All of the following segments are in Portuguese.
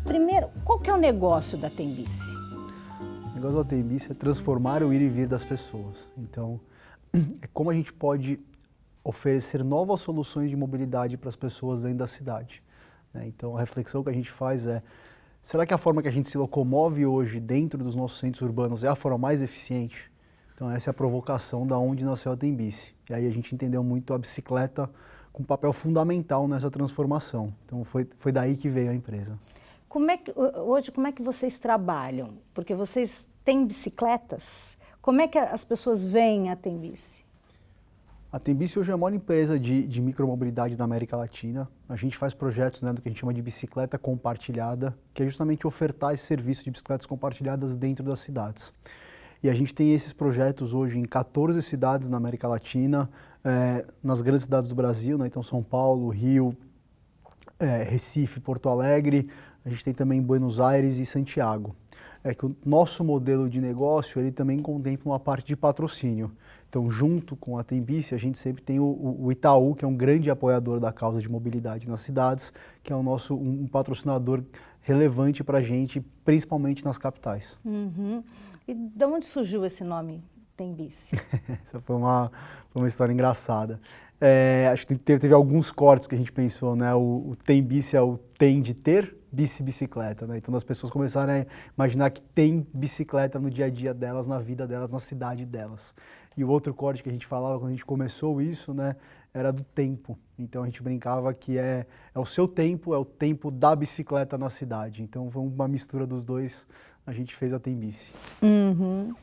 Primeiro, qual que é o negócio da Tembici? O negócio da Tembici é transformar o ir e vir das pessoas. Então, é como a gente pode oferecer novas soluções de mobilidade para as pessoas dentro da cidade. Então, a reflexão que a gente faz é, será que a forma que a gente se locomove hoje dentro dos nossos centros urbanos é a forma mais eficiente? Então, essa é a provocação da onde nasceu a Tembici. E aí a gente entendeu muito a bicicleta com um papel fundamental nessa transformação. Então, foi daí que veio a empresa. Hoje, como é que vocês trabalham? Porque vocês têm bicicletas. Como é que as pessoas veem a Tembici? A Tembici hoje é a maior empresa de micromobilidade da América Latina. A gente faz projetos, do que a gente chama de bicicleta compartilhada, que é justamente ofertar esse serviço de bicicletas compartilhadas dentro das cidades. E a gente tem esses projetos hoje em 14 cidades na América Latina, nas grandes cidades do Brasil, então São Paulo, Rio, Recife, Porto Alegre, a gente tem também Buenos Aires e Santiago. É que o nosso modelo de negócio, ele também contempla uma parte de patrocínio. Então, junto com a Tembici, a gente sempre tem o Itaú, que é um grande apoiador da causa de mobilidade nas cidades, que é um patrocinador relevante para a gente, principalmente nas capitais. Uhum. E de onde surgiu esse nome, Tembici? Essa foi uma história engraçada. Acho que teve alguns cortes que a gente pensou, né? O Tembici é o tem de ter, bicicleta, né? Então as pessoas começaram a imaginar que tem bicicleta no dia a dia delas, na vida delas, na cidade delas. E o outro corte que a gente falava quando a gente começou isso, né, era do tempo. Então a gente brincava que é o seu tempo, é o tempo da bicicleta na cidade. Então foi uma mistura dos dois, a gente fez a Tembici. Uhum.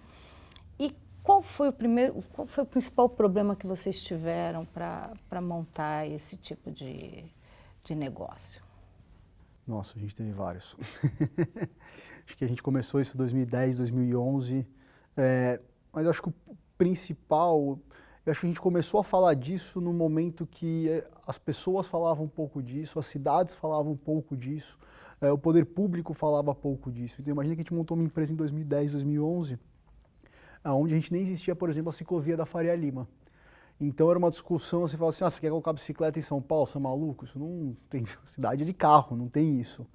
E qual foi o principal problema que vocês tiveram para montar esse tipo de negócio? Nossa, a gente teve vários. Acho que a gente começou isso em 2010, 2011, mas acho que o principal, eu acho que a gente começou a falar disso no momento que as pessoas falavam um pouco disso, as cidades falavam um pouco disso, o poder público falava pouco disso. Então imagina que a gente montou uma empresa em 2010, 2011, onde a gente nem existia, por exemplo, a ciclovia da Faria Lima. Então era uma discussão, você fala assim, você quer colocar bicicleta em São Paulo, você é maluco? Isso não tem, cidade de carro, não tem isso.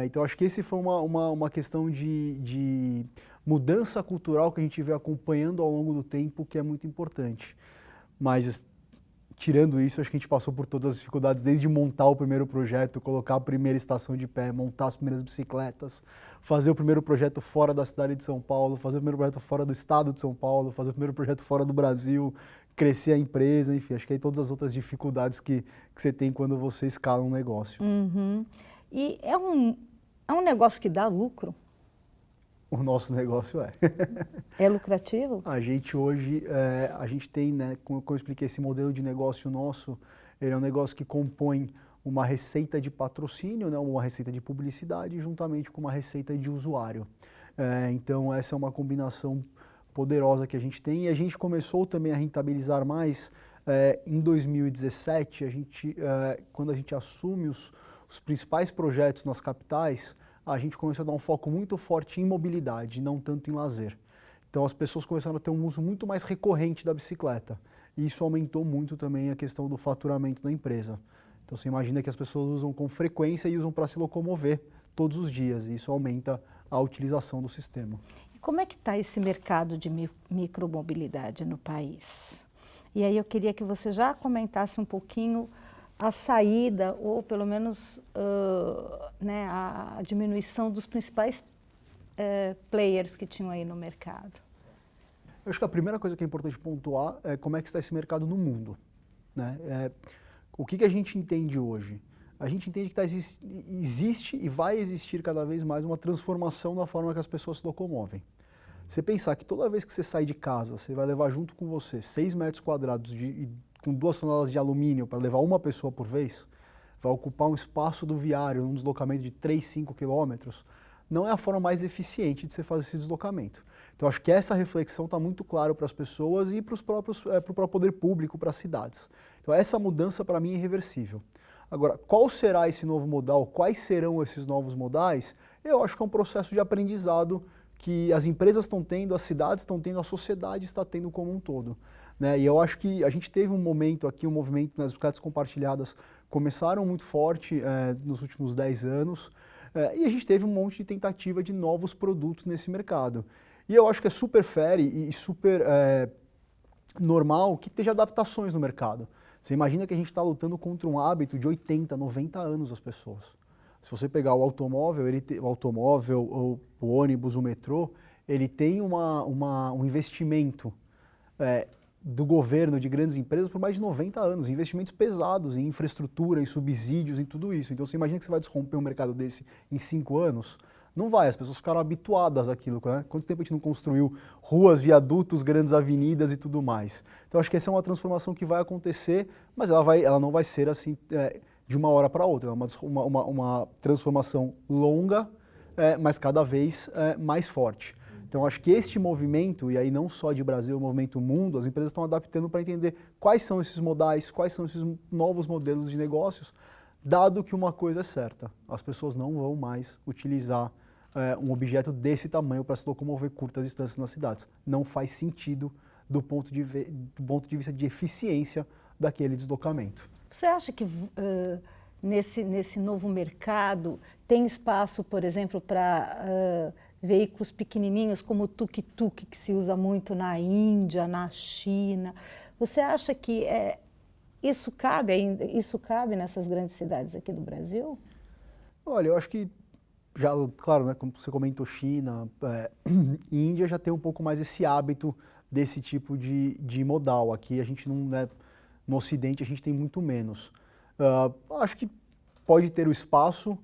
Então acho que esse foi uma questão de mudança cultural que a gente veio acompanhando ao longo do tempo, que é muito importante. Mas tirando isso, acho que a gente passou por todas as dificuldades, desde montar o primeiro projeto, colocar a primeira estação de pé, montar as primeiras bicicletas, fazer o primeiro projeto fora da cidade de São Paulo, fazer o primeiro projeto fora do estado de São Paulo, fazer o primeiro projeto fora do Brasil, crescer a empresa, enfim, acho que aí todas as outras dificuldades que você tem quando você escala um negócio. Uhum. E é um negócio que dá lucro? O nosso negócio é. É lucrativo? A gente hoje, a gente tem, né, como eu expliquei, esse modelo de negócio nosso, ele é um negócio que compõe uma receita de patrocínio, né, uma receita de publicidade, juntamente com uma receita de usuário. Então essa é uma combinação poderosa que a gente tem, e a gente começou também a rentabilizar mais em 2017, quando a gente assume os principais projetos nas capitais, a gente começou a dar um foco muito forte em mobilidade, não tanto em lazer. Então as pessoas começaram a ter um uso muito mais recorrente da bicicleta, e isso aumentou muito também a questão do faturamento da empresa. Então você imagina que as pessoas usam com frequência e usam para se locomover todos os dias, e isso aumenta a utilização do sistema. Como é que está esse mercado de micromobilidade no país? E aí eu queria que você já comentasse um pouquinho a saída, ou pelo menos né, a diminuição dos principais players que tinham aí no mercado. Eu acho que a primeira coisa que é importante pontuar é como é que está esse mercado no mundo, né? O que a gente entende hoje? A gente entende que existe e vai existir cada vez mais uma transformação na forma que as pessoas se locomovem. Você pensar que toda vez que você sai de casa, você vai levar junto com você 6 metros quadrados com 2 toneladas de alumínio para levar uma pessoa por vez, vai ocupar um espaço do viário, um deslocamento de 3, 5 quilômetros, não é a forma mais eficiente de você fazer esse deslocamento. Então acho que essa reflexão está muito clara para as pessoas e para o próprio poder público, para as cidades. Então essa mudança para mim é irreversível. Agora, qual será esse novo modal? Quais serão esses novos modais? Eu acho que é um processo de aprendizado que as empresas estão tendo, as cidades estão tendo, a sociedade está tendo como um todo. Né? E eu acho que a gente teve um momento aqui, um movimento nas bicicletas compartilhadas começaram muito forte nos últimos 10 anos, e a gente teve um monte de tentativa de novos produtos nesse mercado. E eu acho que é super fair e super normal que esteja adaptações no mercado. Você imagina que a gente está lutando contra um hábito de 80, 90 anos das pessoas. Se você pegar o automóvel, ou o ônibus, o metrô, ele tem um investimento do governo, de grandes empresas, por mais de 90 anos, investimentos pesados em infraestrutura, em subsídios, em tudo isso. Então você imagina que você vai desromper um mercado desse em 5 anos? Não vai, as pessoas ficaram habituadas àquilo, né? Quanto tempo a gente não construiu ruas, viadutos, grandes avenidas e tudo mais? Então acho que essa é uma transformação que vai acontecer, mas ela não vai ser assim de uma hora para outra, é uma transformação longa, mas cada vez mais forte. Então, acho que este movimento, e aí não só de Brasil, o movimento mundo, as empresas estão adaptando para entender quais são esses modais, quais são esses novos modelos de negócios, dado que uma coisa é certa, as pessoas não vão mais utilizar um objeto desse tamanho para se locomover curtas distâncias nas cidades. Não faz sentido do ponto de vista de eficiência daquele deslocamento. Você acha que nesse novo mercado tem espaço, por exemplo, para veículos pequenininhos como o tuk-tuk, que se usa muito na Índia, na China? Você acha que isso cabe nessas grandes cidades aqui do Brasil? Olha, eu acho que, já, claro, né, como você comentou, China, Índia já tem um pouco mais esse hábito desse tipo de modal. Aqui a gente não, né, no Ocidente a gente tem muito menos. Acho que pode ter o espaço,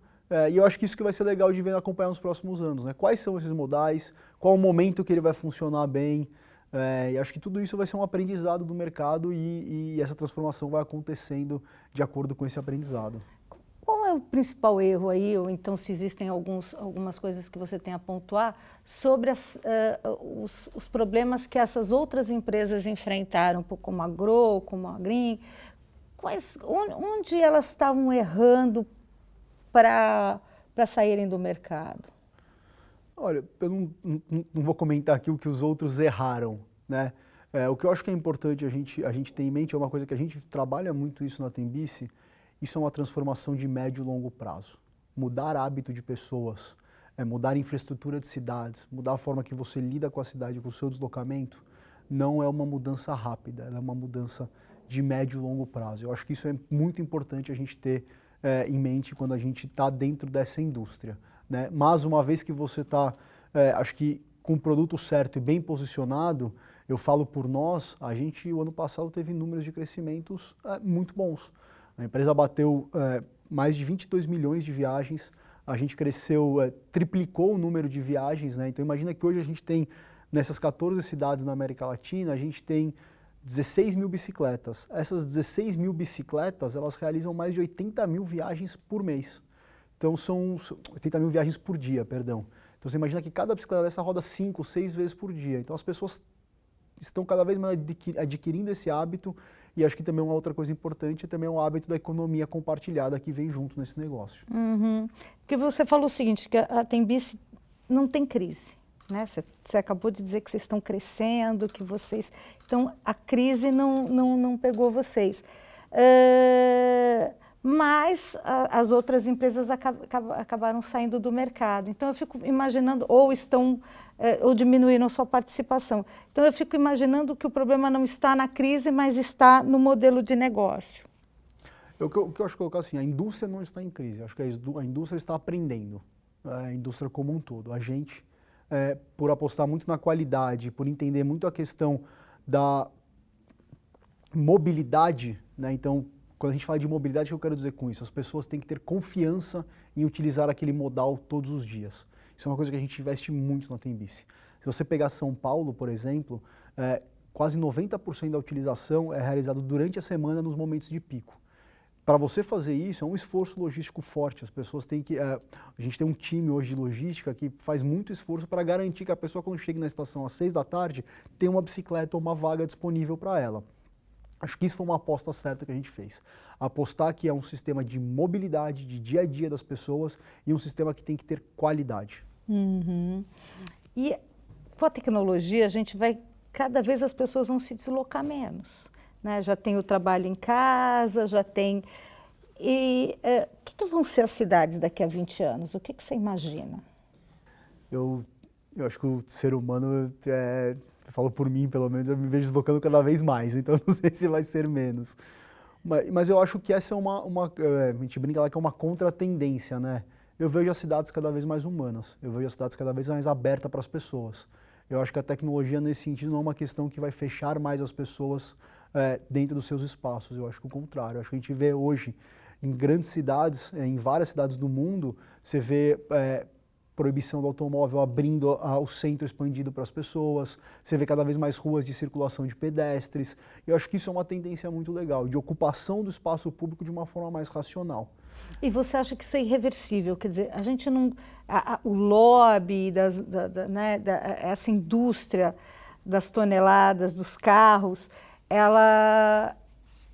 e eu acho que isso que vai ser legal de ver acompanhar nos próximos anos, né? Quais são esses modais, qual o momento que ele vai funcionar bem, e acho que tudo isso vai ser um aprendizado do mercado e essa transformação vai acontecendo de acordo com esse aprendizado. Qual é o principal erro aí, ou então se existem algumas coisas que você tem a pontuar sobre os problemas que essas outras empresas enfrentaram, como a Grow, como a Green, onde elas estavam errando para saírem do mercado? Olha, eu não vou comentar aqui o que os outros erraram, né? O que eu acho que é importante a gente ter em mente é uma coisa que a gente trabalha muito isso na Tembici, isso é uma transformação de médio e longo prazo. Mudar hábito de pessoas, mudar a infraestrutura de cidades, mudar a forma que você lida com a cidade, com o seu deslocamento, não é uma mudança rápida, ela é uma mudança de médio e longo prazo. Eu acho que isso é muito importante a gente ter em mente quando a gente está dentro dessa indústria, né? Mas uma vez que você está, acho que com o produto certo e bem posicionado, eu falo por nós, a gente o ano passado teve números de crescimentos muito bons. A empresa bateu mais de 22 milhões de viagens, a gente cresceu, triplicou o número de viagens, né? Então imagina que hoje a gente tem, nessas 14 cidades na América Latina, a gente tem 16 mil bicicletas. Essas 16 mil bicicletas, elas realizam mais de 80 mil viagens por mês. Então são 80 mil viagens por dia, perdão. Então você imagina que cada bicicleta dessa roda 5, 6 vezes por dia. Então as pessoas estão cada vez mais adquirindo esse hábito, e acho que também uma outra coisa importante é também o hábito da economia compartilhada que vem junto nesse negócio. Uhum. Porque você falou o seguinte, que a Tembici não tem crise, né? Você acabou de dizer que vocês estão crescendo, que vocês... Então, a crise não pegou vocês. Mas as outras empresas acabaram saindo do mercado. Então, eu fico imaginando, ou diminuíram sua participação. Então, eu fico imaginando que o problema não está na crise, mas está no modelo de negócio. O que eu acho que colocar assim, a indústria não está em crise, acho que a indústria está aprendendo, a indústria como um todo. A gente, por apostar muito na qualidade, por entender muito a questão da mobilidade, né? Então, quando a gente fala de mobilidade, o que eu quero dizer com isso? As pessoas têm que ter confiança em utilizar aquele modal todos os dias. Isso é uma coisa que a gente investe muito na Tembici. Se você pegar São Paulo, por exemplo, quase 90% da utilização é realizado durante a semana nos momentos de pico. Para você fazer isso é um esforço logístico forte. As pessoas têm que... a gente tem um time hoje de logística que faz muito esforço para garantir que a pessoa, quando chega na estação às 6 da tarde, tem uma bicicleta ou uma vaga disponível para ela. Acho que isso foi uma aposta certa que a gente fez. Apostar que é um sistema de mobilidade, de dia a dia das pessoas, e um sistema que tem que ter qualidade. Uhum. E com a tecnologia, a gente vai, cada vez as pessoas vão se deslocar menos, né? Já tem o trabalho em casa, já tem... E o que vão ser as cidades daqui a 20 anos? O que você imagina? Eu acho que o ser humano, eu falo por mim pelo menos, eu me vejo deslocando cada vez mais, então não sei se vai ser menos. Mas eu acho que essa é a gente brinca lá que é uma contratendência, né? Eu vejo as cidades cada vez mais humanas, eu vejo as cidades cada vez mais abertas para as pessoas. Eu acho que a tecnologia nesse sentido não é uma questão que vai fechar mais as pessoas dentro dos seus espaços, eu acho que o contrário. Eu acho que a gente vê hoje em grandes cidades, em várias cidades do mundo, você vê proibição do automóvel abrindo o centro expandido para as pessoas, você vê cada vez mais ruas de circulação de pedestres. Eu acho que isso é uma tendência muito legal, de ocupação do espaço público de uma forma mais racional. E você acha que isso é irreversível? Quer dizer, a gente não... o lobby, né, essa indústria das toneladas, dos carros, ela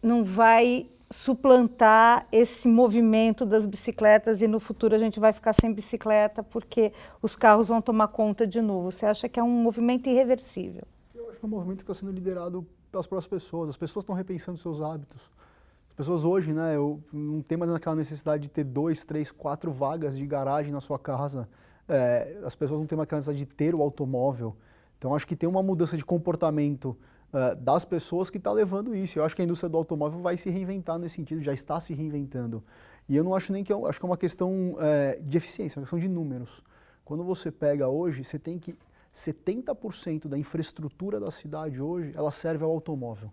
não vai suplantar esse movimento das bicicletas e no futuro a gente vai ficar sem bicicleta porque os carros vão tomar conta de novo. Você acha que é um movimento irreversível? Eu acho que é um movimento que está sendo liderado pelas próprias pessoas. As pessoas estão repensando seus hábitos. As pessoas hoje, né, não tem mais aquela necessidade de ter 2, 3, 4 vagas de garagem na sua casa. As pessoas não têm mais aquela necessidade de ter o automóvel. Então acho que tem uma mudança de comportamento das pessoas que está levando isso. Eu acho que a indústria do automóvel vai se reinventar nesse sentido, já está se reinventando. E eu não acho nem que acho que é uma questão de eficiência, uma questão de números. Quando você pega hoje, você tem que 70% da infraestrutura da cidade hoje, ela serve ao automóvel.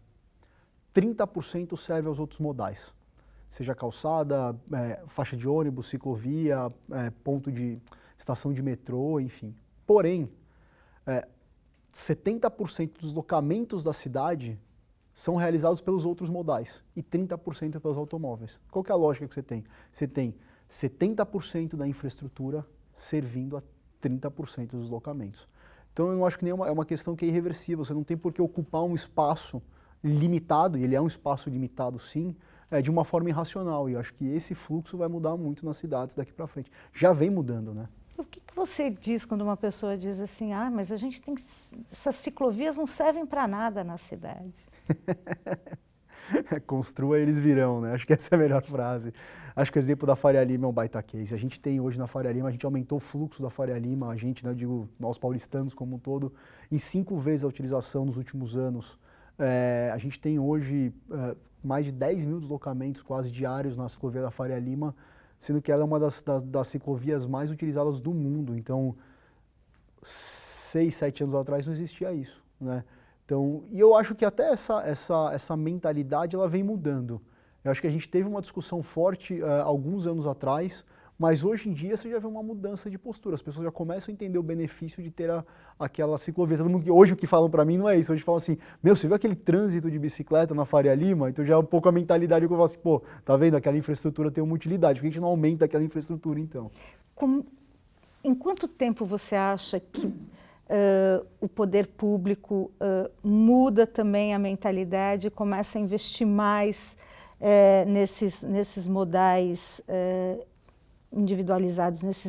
30% serve aos outros modais. Seja calçada, faixa de ônibus, ciclovia, ponto de estação de metrô, enfim. Porém, 70% dos deslocamentos da cidade são realizados pelos outros modais e 30% pelos automóveis. Qual que é a lógica que você tem? Você tem 70% da infraestrutura servindo a 30% dos deslocamentos. Então eu não acho que nem é uma questão que é irreversível, você não tem por que ocupar um espaço limitado, e ele é um espaço limitado sim, de uma forma irracional, e eu acho que esse fluxo vai mudar muito nas cidades daqui para frente. Já vem mudando, né? O que você diz quando uma pessoa diz assim, mas a gente tem... essas ciclovias não servem para nada na cidade? Construa, eles virão, né? Acho que essa é a melhor frase. Acho que o exemplo da Faria Lima é um baita case. A gente tem hoje na Faria Lima, a gente aumentou o fluxo da Faria Lima, a gente, né, digo, nós paulistanos como um todo, em 5 vezes a utilização nos últimos anos. A gente tem hoje mais de 10 mil deslocamentos quase diários na ciclovia da Faria Lima, sendo que ela é uma das ciclovias mais utilizadas do mundo. Então, 6, 7 anos atrás não existia isso, né? Então, e eu acho que até essa mentalidade ela vem mudando. Eu acho que a gente teve uma discussão forte alguns anos atrás, mas hoje em dia você já vê uma mudança de postura. As pessoas já começam a entender o benefício de ter aquela ciclovia. Todo mundo, hoje o que falam para mim não é isso. Hoje falam assim, você viu aquele trânsito de bicicleta na Faria Lima? Então já é um pouco a mentalidade que eu falo assim, tá vendo? Aquela infraestrutura tem uma utilidade. Por que a gente não aumenta aquela infraestrutura então? Em quanto tempo você acha que o poder público muda também a mentalidade e começa a investir mais nesses modais individualizados, nessa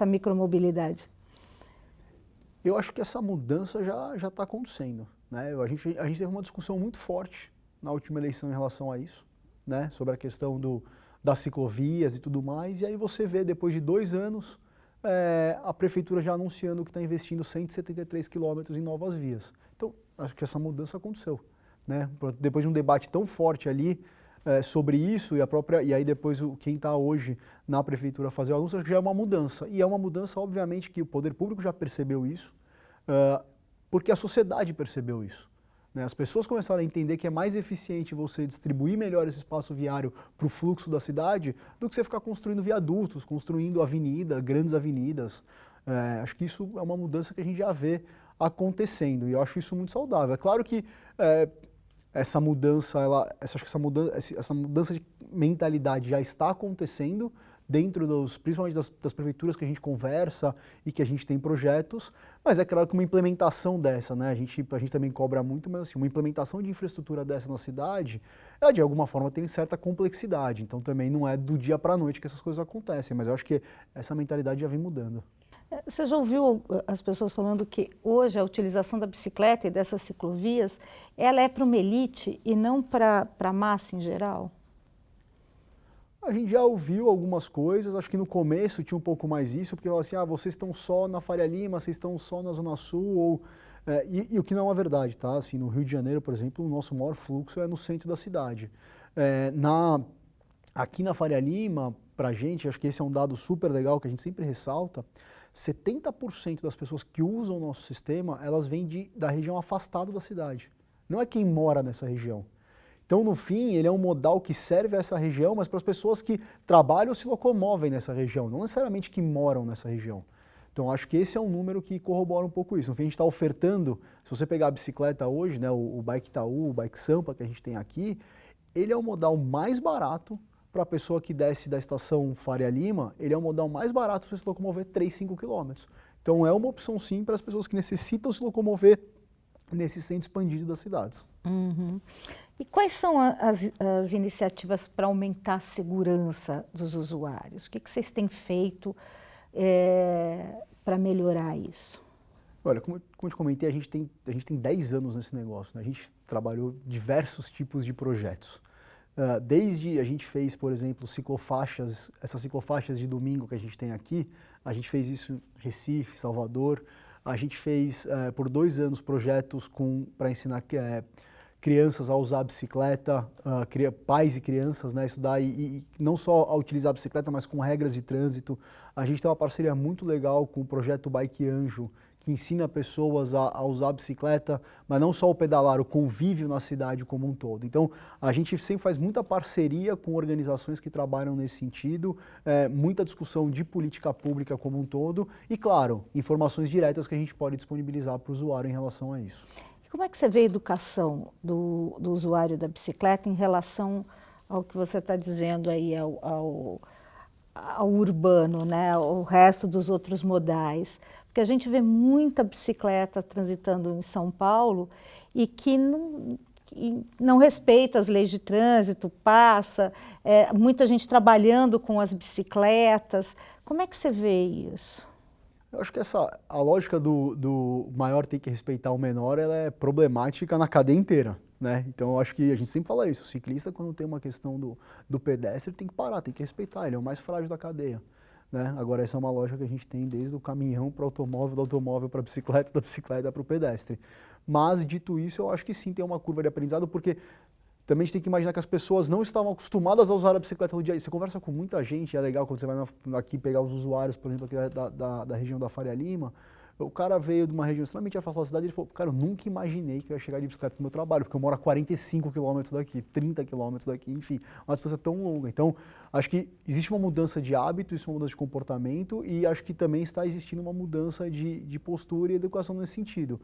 micromobilidade? Eu acho que essa mudança já está acontecendo, né? A gente teve uma discussão muito forte na última eleição em relação a isso, né? Sobre a questão das ciclovias e tudo mais, e aí você vê, depois de 2 anos, a prefeitura já anunciando que está investindo 173 quilômetros em novas vias. Então, acho que essa mudança aconteceu, né? Depois de um debate tão forte ali sobre isso, e aí depois quem está hoje na prefeitura fazer o anúncio, acho que já é uma mudança. E é uma mudança, obviamente, que o poder público já percebeu isso, porque a sociedade percebeu isso. As pessoas começaram a entender que é mais eficiente você distribuir melhor esse espaço viário para o fluxo da cidade do que você ficar construindo viadutos, construindo grandes avenidas. Acho que isso é uma mudança que a gente já vê acontecendo e eu acho isso muito saudável. É claro que essa mudança de mentalidade já está acontecendo, dentro principalmente das prefeituras que a gente conversa e que a gente tem projetos, mas é claro que uma implementação dessa, né, a gente também cobra muito, mas assim, uma implementação de infraestrutura dessa na cidade, ela de alguma forma tem certa complexidade, então também não é do dia para a noite que essas coisas acontecem, mas eu acho que essa mentalidade já vem mudando. Você já ouviu as pessoas falando que hoje a utilização da bicicleta e dessas ciclovias, ela é para uma elite e não para a massa em geral? A gente já ouviu algumas coisas, acho que no começo tinha um pouco mais isso, porque falava assim, vocês estão só na Faria Lima, vocês estão só na Zona Sul, e o que não é uma verdade, tá? Assim, no Rio de Janeiro, por exemplo, o nosso maior fluxo é no centro da cidade. Aqui na Faria Lima, pra gente, acho que esse é um dado super legal que a gente sempre ressalta, 70% das pessoas que usam o nosso sistema, elas vêm da região afastada da cidade. Não é quem mora nessa região. Então, no fim, ele é um modal que serve a essa região, mas para as pessoas que trabalham ou se locomovem nessa região, não necessariamente que moram nessa região. Então, acho que esse é um número que corrobora um pouco isso. No fim, a gente está ofertando, se você pegar a bicicleta hoje, né, o Bike Itaú, o Bike Sampa que a gente tem aqui, ele é o modal mais barato para a pessoa que desce da estação Faria Lima, ele é o modal mais barato para se locomover 3, 5 quilômetros. Então, é uma opção sim para as pessoas que necessitam se locomover nesse centro expandido das cidades. Uhum. E quais são as iniciativas para aumentar a segurança dos usuários? O que vocês têm feito para melhorar isso? Olha, como eu te comentei, a gente tem 10 anos nesse negócio, né? A gente trabalhou diversos tipos de projetos. Desde a gente fez, por exemplo, ciclofaixas, essas ciclofaixas de domingo que a gente tem aqui, a gente fez isso em Recife, Salvador. A gente fez por 2 anos projetos para ensinar crianças a usar a bicicleta, pais e crianças, né, estudar e não só a utilizar a bicicleta, mas com regras de trânsito. A gente tem uma parceria muito legal com o projeto Bike Anjo, que ensina pessoas a usar a bicicleta, mas não só o pedalar, o convívio na cidade como um todo. Então, a gente sempre faz muita parceria com organizações que trabalham nesse sentido, muita discussão de política pública como um todo e, claro, informações diretas que a gente pode disponibilizar para o usuário em relação a isso. E como é que você vê a educação do usuário da bicicleta em relação ao que você está dizendo aí, ao urbano, né, o resto dos outros modais? Porque a gente vê muita bicicleta transitando em São Paulo e que não respeita as leis de trânsito, passa, muita gente trabalhando com as bicicletas. Como é que você vê isso? Eu acho que a lógica do maior tem que respeitar o menor, ela é problemática na cadeia inteira, né? Então eu acho que a gente sempre fala isso, o ciclista quando tem uma questão do pedestre tem que parar, tem que respeitar, ele é o mais frágil da cadeia, né? Agora essa é uma lógica que a gente tem desde o caminhão para o automóvel, do automóvel para a bicicleta, da bicicleta para o pedestre. Mas dito isso, eu acho que sim tem uma curva de aprendizado, porque também a gente tem que imaginar que as pessoas não estavam acostumadas a usar a bicicleta no dia a dia. Você conversa com muita gente, é legal quando você vai aqui pegar os usuários, por exemplo, aqui da região da Faria Lima, o cara veio de uma região extremamente afastada da cidade e ele falou, cara, eu nunca imaginei que eu ia chegar de bicicleta no meu trabalho, porque eu moro a 45 quilômetros daqui, 30 quilômetros daqui, enfim, uma distância tão longa. Então, acho que existe uma mudança de hábito, existe uma mudança de comportamento e acho que também está existindo uma mudança de postura e educação nesse sentido.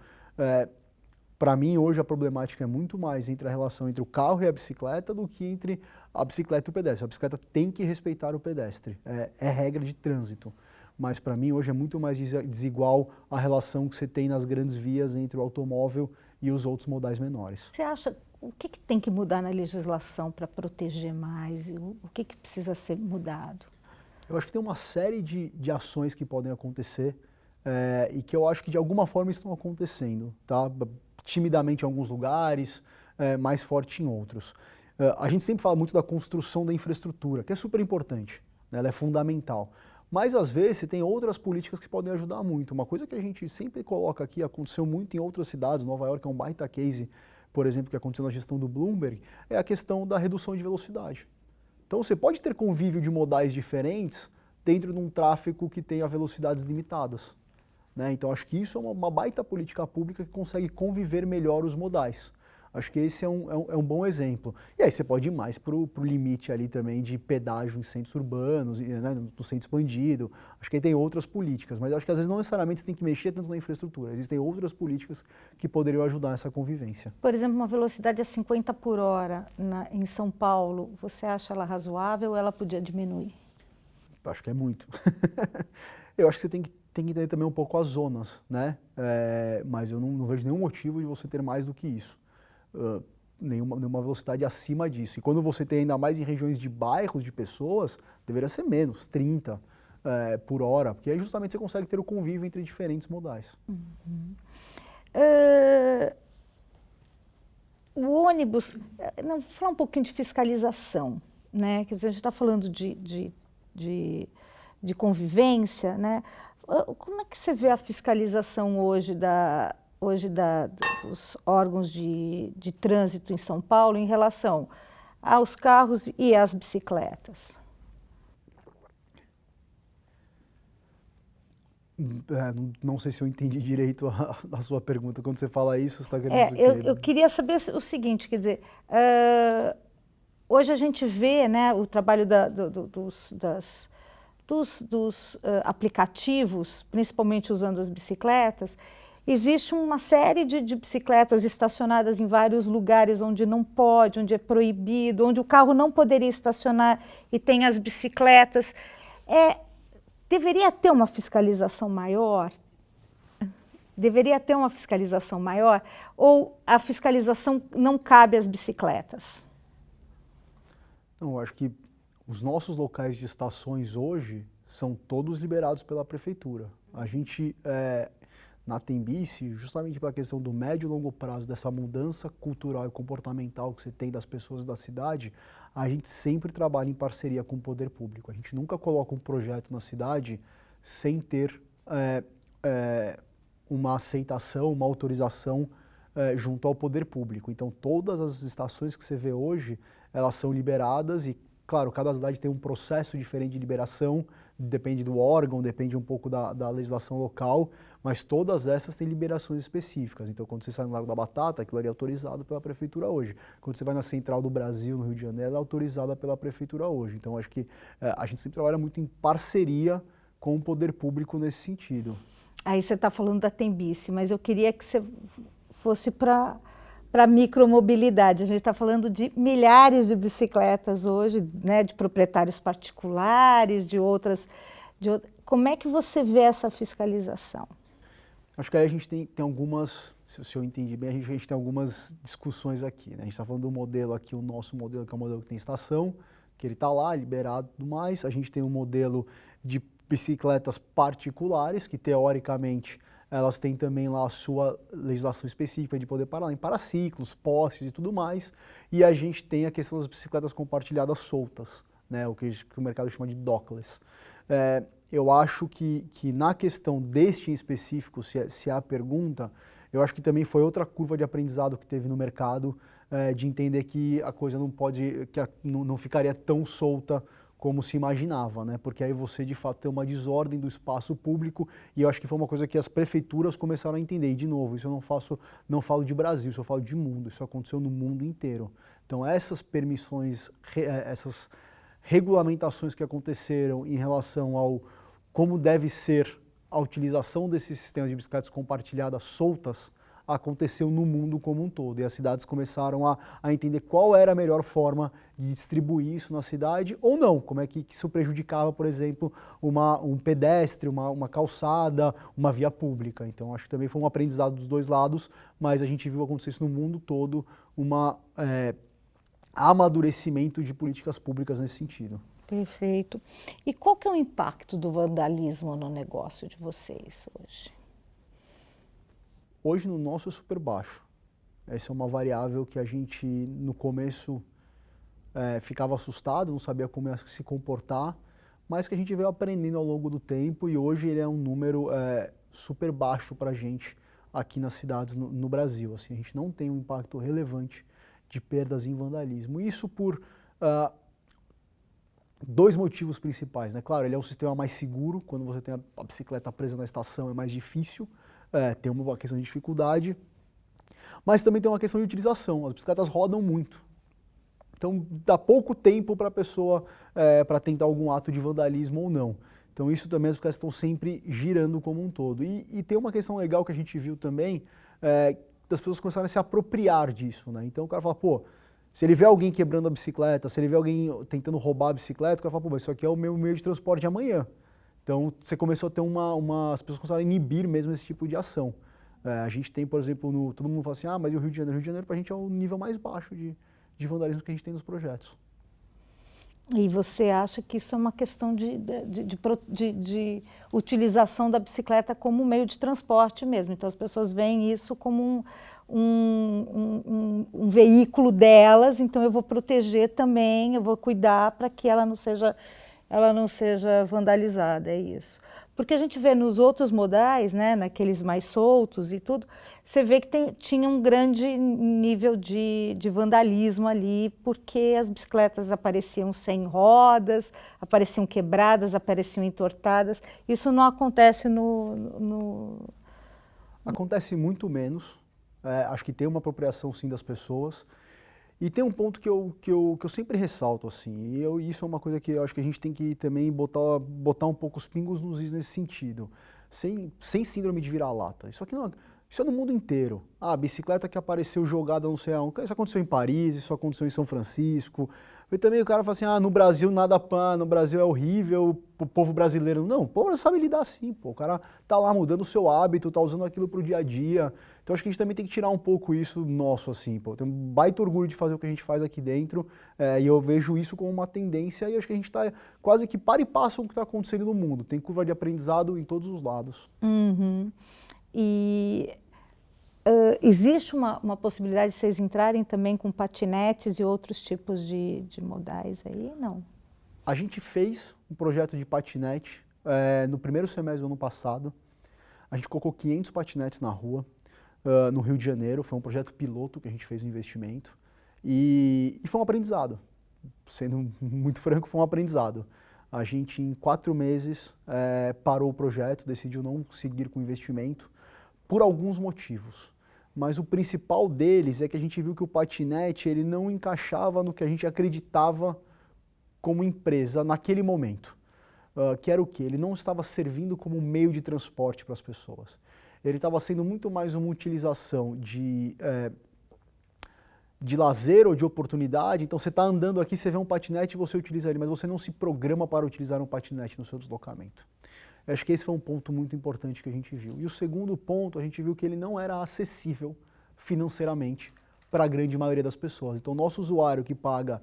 Para mim, hoje, a problemática é muito mais entre a relação entre o carro e a bicicleta do que entre a bicicleta e o pedestre. A bicicleta tem que respeitar o pedestre, é regra de trânsito. Mas, para mim, hoje é muito mais desigual a relação que você tem nas grandes vias entre o automóvel e os outros modais menores. Você acha, o que tem que mudar na legislação para proteger mais? O que precisa ser mudado? Eu acho que tem uma série de ações que podem acontecer e que eu acho que, de alguma forma, estão acontecendo, tá? Timidamente em alguns lugares, mais forte em outros. A gente sempre fala muito da construção da infraestrutura, que é super importante, né? Ela é fundamental. Mas, às vezes, você tem outras políticas que podem ajudar muito. Uma coisa que a gente sempre coloca aqui, aconteceu muito em outras cidades, Nova York é um baita case, por exemplo, que aconteceu na gestão do Bloomberg, é a questão da redução de velocidade. Então, você pode ter convívio de modais diferentes dentro de um tráfego que tenha velocidades limitadas, né? Então, acho que isso é uma baita política pública que consegue conviver melhor os modais. Acho que esse é um bom exemplo. E aí você pode ir mais para o limite ali também de pedágio em centros urbanos, né, no centro expandido. Acho que aí tem outras políticas, mas acho que às vezes não necessariamente você tem que mexer tanto na infraestrutura. Existem outras políticas que poderiam ajudar essa convivência. Por exemplo, uma velocidade a 50 por hora em São Paulo, você acha ela razoável ou ela podia diminuir? acho que é muito. Eu acho que você tem que entender também um pouco as zonas, né? Mas eu não vejo nenhum motivo de você ter mais do que isso. Nenhuma velocidade acima disso. E quando você tem ainda mais em regiões de bairros de pessoas, deveria ser menos, 30 por hora, porque aí justamente você consegue ter o convívio entre diferentes modais. Uhum. O ônibus, vou falar um pouquinho de fiscalização, né? Quer dizer, a gente está falando de convivência, né? Como é que você vê a fiscalização hoje dos órgãos de trânsito em São Paulo em relação aos carros e às bicicletas? Não sei se eu entendi direito a sua pergunta. Quando você fala isso, você está querendo dizer o quê? Eu queria saber o seguinte, quer dizer, hoje a gente vê, né, o trabalho dos aplicativos, principalmente usando as bicicletas. Existe uma série de bicicletas estacionadas em vários lugares onde não pode, onde é proibido, onde o carro não poderia estacionar e tem as bicicletas. Deveria ter uma fiscalização maior? Deveria ter uma fiscalização maior? Ou a fiscalização não cabe às bicicletas? Não, eu acho que os nossos locais de estações hoje são todos liberados pela prefeitura. A gente, na Tembici, justamente pela questão do médio e longo prazo, dessa mudança cultural e comportamental que você tem das pessoas da cidade, a gente sempre trabalha em parceria com o poder público. A gente nunca coloca um projeto na cidade sem ter uma aceitação, uma autorização junto ao poder público. Então, todas as estações que você vê hoje, elas são liberadas e, claro, cada cidade tem um processo diferente de liberação, depende do órgão, depende um pouco da legislação local, mas todas essas têm liberações específicas. Então, quando você sai no Largo da Batata, aquilo ali é autorizado pela prefeitura hoje. Quando você vai na Central do Brasil, no Rio de Janeiro, ela é autorizada pela prefeitura hoje. Então, acho que a gente sempre trabalha muito em parceria com o poder público nesse sentido. Aí você está falando da Tembici, mas eu queria que você fosse para a micromobilidade. A gente está falando de milhares de bicicletas hoje, né, de proprietários particulares, de outras. Como é que você vê essa fiscalização? Acho que aí a gente tem algumas, se eu entendi bem, a gente tem algumas discussões aqui, né? A gente está falando do modelo aqui, o nosso modelo, que é o modelo que tem estação, que ele está lá, liberado e tudo mais. A gente tem um modelo de bicicletas particulares, que teoricamente elas têm também lá a sua legislação específica de poder parar em paraciclos, postes e tudo mais. E a gente tem a questão das bicicletas compartilhadas soltas, né? O que o mercado chama de dockless. Eu acho que na questão deste em específico, se é a pergunta, eu acho que também foi outra curva de aprendizado que teve no mercado, de entender que a coisa não ficaria tão solta como se imaginava, né? Porque aí você de fato tem uma desordem do espaço público, e eu acho que foi uma coisa que as prefeituras começaram a entender. E de novo, isso eu não falo de Brasil, isso eu falo de mundo, isso aconteceu no mundo inteiro. Então essas permissões, essas regulamentações que aconteceram em relação ao como deve ser a utilização desses sistemas de bicicletas compartilhadas soltas, aconteceu no mundo como um todo. E as cidades começaram a entender qual era a melhor forma de distribuir isso na cidade ou não. Como é que isso prejudicava, por exemplo, um pedestre, uma calçada, uma via pública. Então, acho que também foi um aprendizado dos dois lados, mas a gente viu acontecer isso no mundo todo, amadurecimento de políticas públicas nesse sentido. Perfeito. E qual que é o impacto do vandalismo no negócio de vocês hoje? Hoje no nosso é super baixo. Essa é uma variável que a gente no começo ficava assustado, não sabia como ia se comportar, mas que a gente veio aprendendo ao longo do tempo, e hoje ele é um número super baixo para a gente aqui nas cidades no Brasil. Assim, a gente não tem um impacto relevante de perdas em vandalismo. Isso por dois motivos principais, né? Claro, ele é um sistema mais seguro. Quando você tem a bicicleta presa na estação é mais difícil, tem uma questão de dificuldade, mas também tem uma questão de utilização. As bicicletas rodam muito, então dá pouco tempo para a pessoa para tentar algum ato de vandalismo ou não. Então isso também, as bicicletas estão sempre girando como um todo. E tem uma questão legal que a gente viu também, das pessoas começarem a se apropriar disso, né? Então o cara fala, pô, Se ele vê alguém quebrando a bicicleta, se ele vê alguém tentando roubar a bicicleta, o cara fala, pô, mas isso aqui é o meu meio de transporte de amanhã. Então, você começou a ter as pessoas começaram a inibir mesmo esse tipo de ação. A gente tem, por exemplo, todo mundo fala assim, mas e o Rio de Janeiro? O Rio de Janeiro, pra gente, é o nível mais baixo de vandalismo que a gente tem nos projetos. E você acha que isso é uma questão de utilização da bicicleta como meio de transporte mesmo? Então, as pessoas veem isso como um veículo delas, então eu vou proteger também, eu vou cuidar para que ela não seja vandalizada, é isso. Porque a gente vê nos outros modais, né, naqueles mais soltos e tudo, você vê que tinha um grande nível de vandalismo ali, porque as bicicletas apareciam sem rodas, apareciam quebradas, apareciam entortadas. Isso não acontece Acontece muito menos. Acho que tem uma apropriação, sim, das pessoas. E tem um ponto que eu sempre ressalto, assim, e isso é uma coisa que eu acho que a gente tem que também botar um pouco os pingos nos is nesse sentido, sem síndrome de vira-lata. Isso é no mundo inteiro. A bicicleta que apareceu jogada não sei aonde, isso aconteceu em Paris, isso aconteceu em São Francisco. E também o cara fala assim, no Brasil nada pá, no Brasil é horrível, o povo brasileiro. Não, o povo sabe lidar assim, pô. O cara tá lá mudando o seu hábito, tá usando aquilo pro dia a dia. Então acho que a gente também tem que tirar um pouco isso nosso, assim, pô. Tem um baita orgulho de fazer o que a gente faz aqui dentro, e eu vejo isso como uma tendência, e acho que a gente tá quase que para e passa com o que está acontecendo no mundo. Tem curva de aprendizado em todos os lados. Uhum. E existe uma possibilidade de vocês entrarem também com patinetes e outros tipos de modais aí? Não. A gente fez um projeto de patinete no primeiro semestre do ano passado. A gente colocou 500 patinetes na rua, no Rio de Janeiro. Foi um projeto piloto que a gente fez um investimento. E foi um aprendizado. Sendo muito franco, foi um aprendizado. A gente, em 4 meses, parou o projeto, decidiu não seguir com o investimento, por alguns motivos. Mas o principal deles é que a gente viu que o patinete ele não encaixava no que a gente acreditava como empresa naquele momento. Que era o quê? Ele não estava servindo como meio de transporte para as pessoas. Ele estava sendo muito mais uma utilização de lazer ou de oportunidade. Então você está andando aqui, você vê um patinete e você utiliza ele, mas você não se programa para utilizar um patinete no seu deslocamento. Eu acho que esse foi um ponto muito importante que a gente viu. E o segundo ponto, a gente viu que ele não era acessível financeiramente para a grande maioria das pessoas. Então, o nosso usuário que paga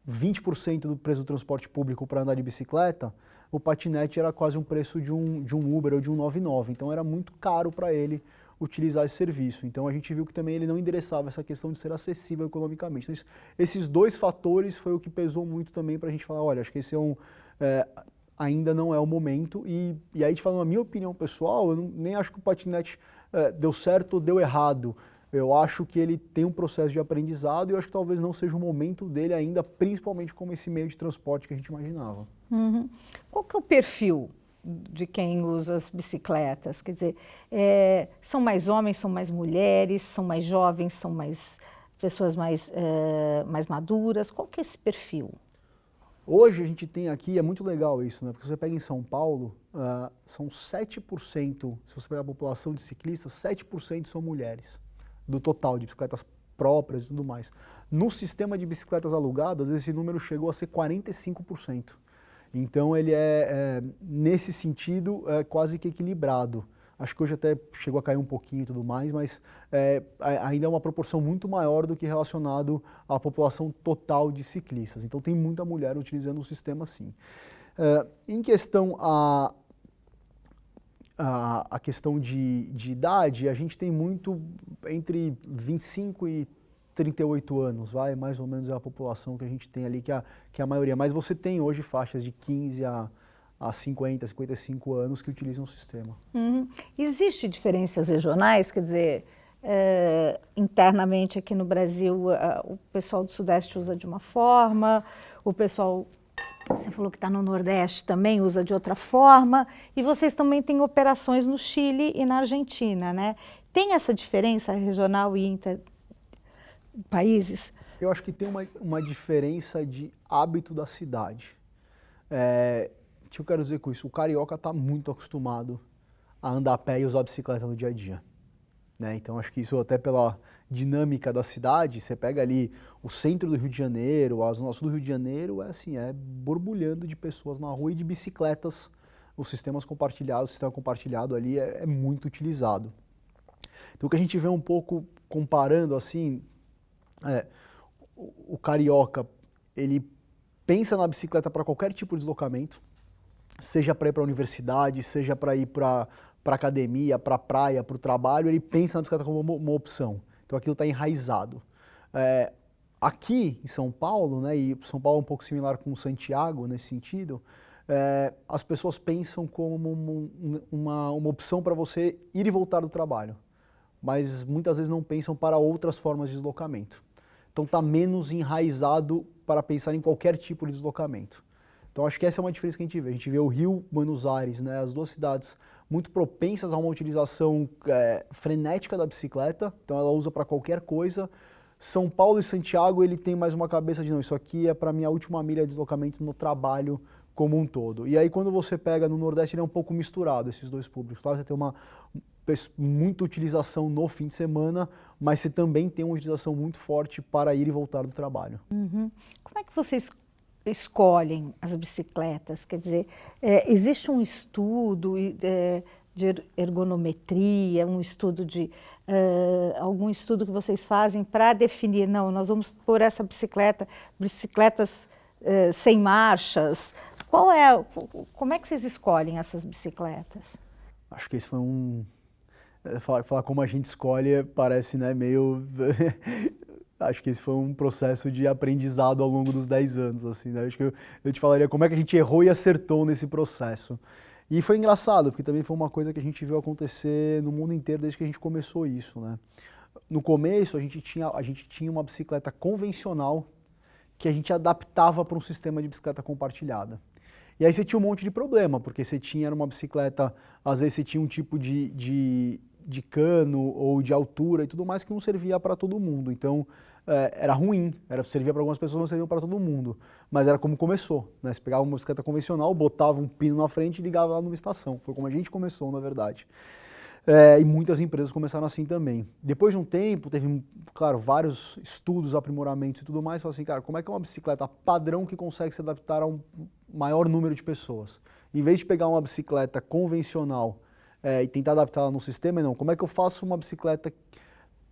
20% do preço do transporte público para andar de bicicleta, o patinete era quase um preço de um Uber ou de um 99. Então, era muito caro para ele utilizar esse serviço. Então, a gente viu que também ele não endereçava essa questão de ser acessível economicamente. Então, esses dois fatores foi o que pesou muito também para a gente falar, olha, acho que esse ainda não é o momento, e aí te falando a minha opinião pessoal, eu nem acho que o patinete deu certo ou deu errado. Eu acho que ele tem um processo de aprendizado e eu acho que talvez não seja o momento dele ainda, principalmente como esse meio de transporte que a gente imaginava. Uhum. Qual que é o perfil de quem usa as bicicletas? Quer dizer, são mais homens, são mais mulheres, são mais jovens, são mais pessoas mais maduras? Qual que é esse perfil? Hoje a gente tem aqui, é muito legal isso, né? Porque você pega em São Paulo, são 7%, se você pegar a população de ciclistas, 7% são mulheres, do total de bicicletas próprias e tudo mais. No sistema de bicicletas alugadas, esse número chegou a ser 45%. Então ele nesse sentido, quase que equilibrado. Acho que hoje até chegou a cair um pouquinho e tudo mais, mas ainda é uma proporção muito maior do que relacionado à população total de ciclistas. Então tem muita mulher utilizando o sistema sim. Em questão a questão de idade, a gente tem muito entre 25 e 38 anos, mais ou menos é a população que a gente tem ali, que é a maioria. Mas você tem hoje faixas de 15 a 50, 55 anos que utilizam o sistema. Uhum. Existem diferenças regionais? Quer dizer, internamente aqui no Brasil, o pessoal do Sudeste usa de uma forma, o pessoal, você falou que está no Nordeste, também usa de outra forma, e vocês também têm operações no Chile e na Argentina, né? Tem essa diferença regional e inter-países? Eu acho que tem uma diferença de hábito da cidade. O que eu quero dizer com isso? O carioca está muito acostumado a andar a pé e usar a bicicleta no dia a dia. né? Então acho que isso até pela dinâmica da cidade, você pega ali o centro do Rio de Janeiro, a zona sul do Rio de Janeiro, é assim, é borbulhando de pessoas na rua e de bicicletas. Os sistemas compartilhados, o sistema compartilhado ali é muito utilizado. Então o que a gente vê um pouco comparando assim, o carioca, ele pensa na bicicleta para qualquer tipo de deslocamento, seja para ir para a universidade, seja para ir para academia, para a praia, para o trabalho, ele pensa na bicicleta como uma opção. Então aquilo está enraizado. Aqui em São Paulo, né, e São Paulo é um pouco similar com Santiago nesse sentido, as pessoas pensam como uma opção para você ir e voltar do trabalho, mas muitas vezes não pensam para outras formas de deslocamento. Então está menos enraizado para pensar em qualquer tipo de deslocamento. Então acho que essa é uma diferença que a gente vê. A gente vê o Rio, Buenos Aires, né, as duas cidades muito propensas a uma utilização frenética da bicicleta, então ela usa para qualquer coisa. São Paulo e Santiago, ele tem mais uma cabeça de não, isso aqui é para minha última milha de deslocamento no trabalho como um todo. E aí quando você pega no Nordeste, ele é um pouco misturado, esses dois públicos. Claro, você tem muita utilização no fim de semana, mas você também tem uma utilização muito forte para ir e voltar do trabalho. Uhum. Como é que vocês escolhem as bicicletas? Quer dizer, existe um estudo de ergonometria, um estudo algum estudo que vocês fazem para definir, não, nós vamos pôr essa bicicletas sem marchas. Como é que vocês escolhem essas bicicletas? Acho que esse foi falar como a gente escolhe parece, né, meio... Acho que esse foi um processo de aprendizado ao longo dos 10 anos, assim, né? Acho que eu te falaria como é que a gente errou e acertou nesse processo. E foi engraçado, porque também foi uma coisa que a gente viu acontecer no mundo inteiro desde que a gente começou isso, né? No começo, a gente tinha uma bicicleta convencional que a gente adaptava para um sistema de bicicleta compartilhada. E aí você tinha um monte de problema, porque era uma bicicleta, às vezes você tinha um tipo de cano ou de altura e tudo mais que não servia para todo mundo. Então, era ruim, servia para algumas pessoas, não servia para todo mundo. Mas era como começou, né? Você pegava uma bicicleta convencional, botava um pino na frente e ligava lá numa estação. Foi como a gente começou, na verdade. E muitas empresas começaram assim também. Depois de um tempo, teve, claro, vários estudos, aprimoramentos e tudo mais. Falaram assim, cara, como é que é uma bicicleta padrão que consegue se adaptar a um maior número de pessoas? Em vez de pegar uma bicicleta convencional e tentar adaptá-la no sistema, não. Como é que eu faço uma bicicleta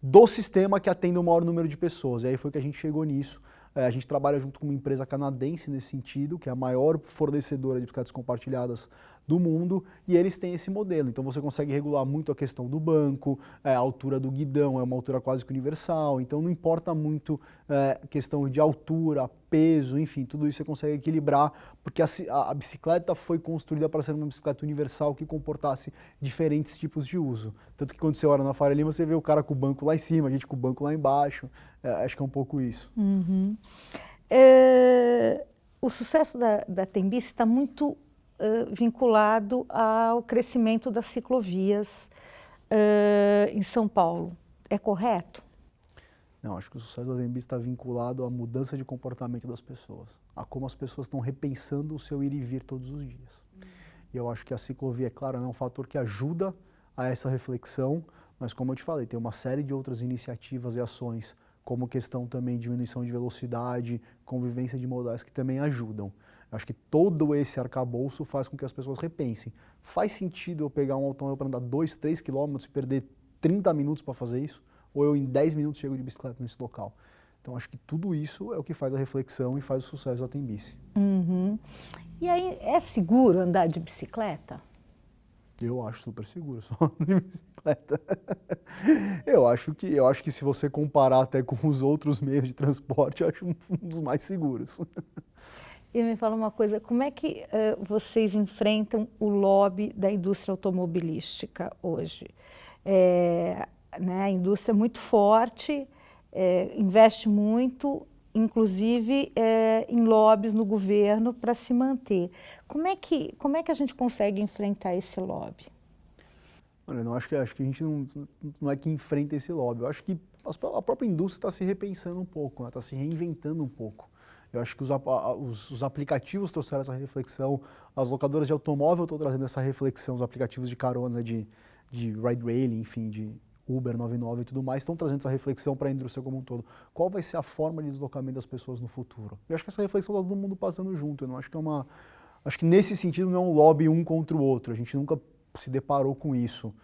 do sistema que atenda o maior número de pessoas? E aí foi que a gente chegou nisso. A gente trabalha junto com uma empresa canadense nesse sentido, que é a maior fornecedora de bicicletas compartilhadas do mundo, e eles têm esse modelo. Então você consegue regular muito a questão do banco, a altura do guidão é uma altura quase que universal, então não importa muito questão de altura, peso, enfim, tudo isso você consegue equilibrar, porque a bicicleta foi construída para ser uma bicicleta universal que comportasse diferentes tipos de uso. Tanto que quando você olha na Faria Lima, você vê o cara com o banco lá em cima, a gente com o banco lá embaixo. Acho que é um pouco isso. Uhum. O sucesso da Tembici está muito vinculado ao crescimento das ciclovias em São Paulo. É correto? Não, acho que o sucesso da Tembici está vinculado à mudança de comportamento das pessoas, a como as pessoas estão repensando o seu ir e vir todos os dias. E eu acho que a ciclovia, é claro, é um fator que ajuda a essa reflexão, mas como eu te falei, tem uma série de outras iniciativas e ações, como questão também de diminuição de velocidade, convivência de modais que também ajudam. Eu acho que todo esse arcabouço faz com que as pessoas repensem. Faz sentido eu pegar um automóvel para andar 2, 3 quilômetros e perder 30 minutos para fazer isso? Ou eu em 10 minutos chego de bicicleta nesse local? Então acho que tudo isso é o que faz a reflexão e faz o sucesso da Tembici. Uhum. E aí, é seguro andar de bicicleta? Eu acho super seguro, só ando de bicicleta. Eu acho que se você comparar até com os outros meios de transporte, eu acho um dos mais seguros. E me fala uma coisa, como é que vocês enfrentam o lobby da indústria automobilística hoje? Né, a indústria é muito forte, investe muito, inclusive em lobbies no governo para se manter. Como é que a gente consegue enfrentar esse lobby? Olha, não, acho que a gente não é que enfrenta esse lobby. Eu acho que a própria indústria está se repensando um pouco, está se reinventando um pouco. Eu acho que os aplicativos trouxeram essa reflexão, as locadoras de automóvel estão trazendo essa reflexão, os aplicativos de carona, de ride-hailing, enfim, de Uber, 99 e tudo mais, estão trazendo essa reflexão para a indústria como um todo. Qual vai ser a forma de deslocamento das pessoas no futuro? Eu acho que essa reflexão está todo mundo passando junto. Eu não acho que acho que nesse sentido não é um lobby um contra o outro. A gente nunca se deparou com isso.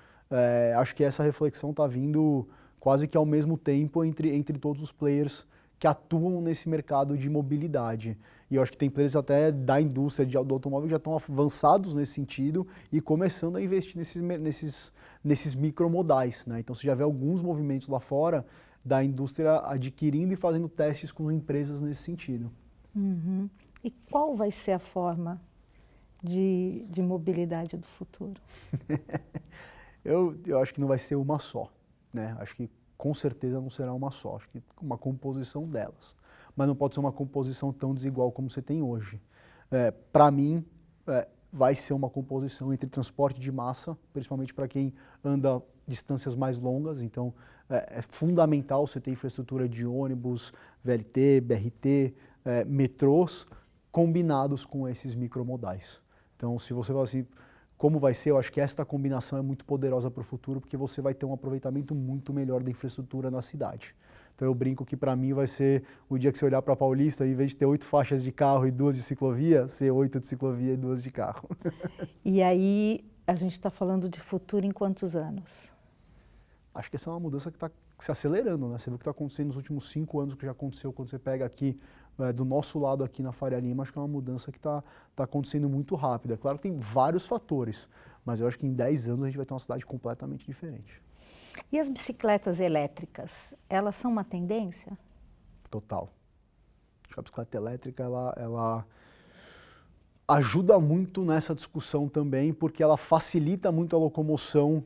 Acho que essa reflexão está vindo quase que ao mesmo tempo entre todos os players que atuam nesse mercado de mobilidade. E eu acho que tem players até da indústria do automóvel que já estão avançados nesse sentido e começando a investir nesses micromodais, né? Então você já vê alguns movimentos lá fora da indústria adquirindo e fazendo testes com empresas nesse sentido. Uhum. E qual vai ser a forma de mobilidade do futuro? Eu acho que não vai ser uma só, né? Acho que com certeza não será uma só, acho que uma composição delas. Mas não pode ser uma composição tão desigual como você tem hoje. Para mim, vai ser uma composição entre transporte de massa, principalmente para quem anda distâncias mais longas. Então, é fundamental você ter infraestrutura de ônibus, VLT, BRT, metrôs, combinados com esses micromodais. Então, se você fala assim, como vai ser, eu acho que esta combinação é muito poderosa para o futuro, porque você vai ter um aproveitamento muito melhor da infraestrutura na cidade. Então eu brinco que para mim vai ser o dia que você olhar para a Paulista, em vez de ter 8 faixas de carro e 2 de ciclovia, ser 8 de ciclovia e 2 de carro. E aí a gente está falando de futuro em quantos anos? Acho que essa é uma mudança que está se acelerando, né? Você viu o que está acontecendo nos últimos 5 anos, que já aconteceu quando você pega aqui, do nosso lado aqui na Faria Lima, acho que é uma mudança que está acontecendo muito rápido. É claro que tem vários fatores, mas eu acho que em 10 anos a gente vai ter uma cidade completamente diferente. E as bicicletas elétricas, elas são uma tendência? Total. Acho que a bicicleta elétrica, ela ajuda muito nessa discussão também, porque ela facilita muito a locomoção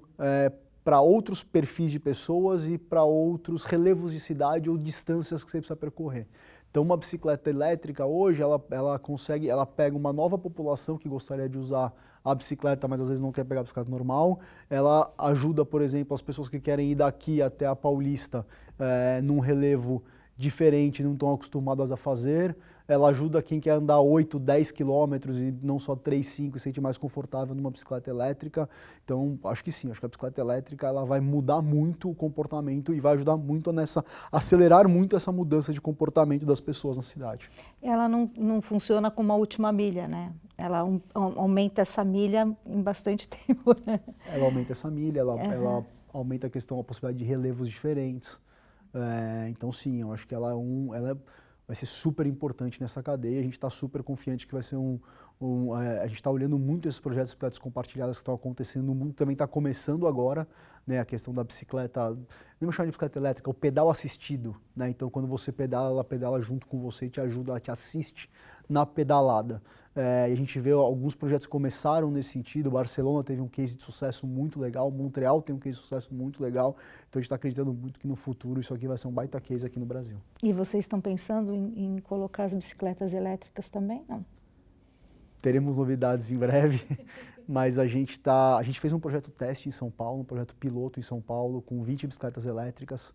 para outros perfis de pessoas e para outros relevos de cidade ou distâncias que você precisa percorrer. Então, uma bicicleta elétrica hoje, ela pega uma nova população que gostaria de usar a bicicleta, mas às vezes não quer pegar a bicicleta normal. Ela ajuda, por exemplo, as pessoas que querem ir daqui até a Paulista num relevo diferente, não estão acostumadas a fazer. Ela ajuda quem quer andar 8, 10 quilômetros e não só 3, 5 e se sente mais confortável numa bicicleta elétrica. Então, acho que sim, acho que a bicicleta elétrica ela vai mudar muito o comportamento e vai ajudar muito acelerar muito essa mudança de comportamento das pessoas na cidade. Ela não funciona como a última milha, né? Ela aumenta essa milha em bastante tempo, né? Ela aumenta essa milha, ela aumenta a possibilidade de relevos diferentes. Então, sim, eu acho que ela vai ser super importante nessa cadeia. A gente está super confiante que vai ser a gente está olhando muito esses projetos de bicicletas compartilhadas que estão acontecendo no mundo, também está começando agora, né, a questão da bicicleta, nem vou chamar de bicicleta elétrica, o pedal assistido, né? Então, quando você pedala, ela pedala junto com você e te ajuda, ela te assiste na pedalada. E a gente vê alguns projetos que começaram nesse sentido. Barcelona teve um case de sucesso muito legal, Montreal tem um case de sucesso muito legal. Então a gente está acreditando muito que no futuro isso aqui vai ser um baita case aqui no Brasil. E vocês estão pensando em colocar as bicicletas elétricas também? Não? Teremos novidades em breve, mas a gente fez um projeto teste em São Paulo, um projeto piloto em São Paulo, com 20 bicicletas elétricas,